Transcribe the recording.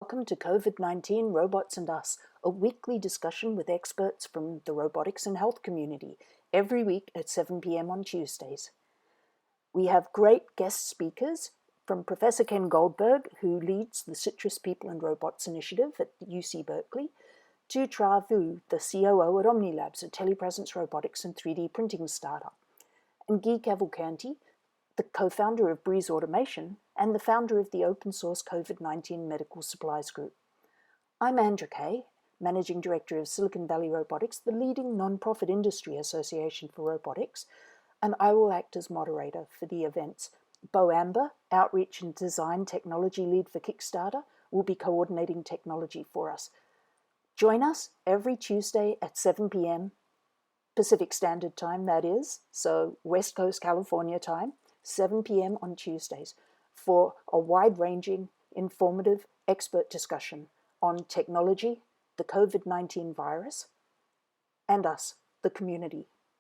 welcome to COVID-19 Robots and Us, a weekly discussion with experts from the robotics and health community, every week at 7 p.m. on Tuesdays. We have great guest speakers from Professor Ken Goldberg, who leads the CITRIS People and Robots Initiative at UC Berkeley, to Tra Vu, the COO at Ohmnilabs, a telepresence robotics and 3D printing startup, and Guy Cavalcanti, the co-founder of Breeze Automation and the founder of the open source COVID-19 Medical Supplies Group. I'm Andra, Keay, Managing Director of Silicon Valley Robotics, the leading non-profit industry association for robotics, and I will act as moderator for the events. Beau Ambur, Outreach and Design Technology Lead for Kickstarter, will be coordinating technology for us. Join us every Tuesday at 7 p.m. Pacific Standard Time, that is, so West Coast California time, 7 p.m. on Tuesdays, for a wide-ranging, informative expert discussion on technology, the COVID-19 virus, and us, the community.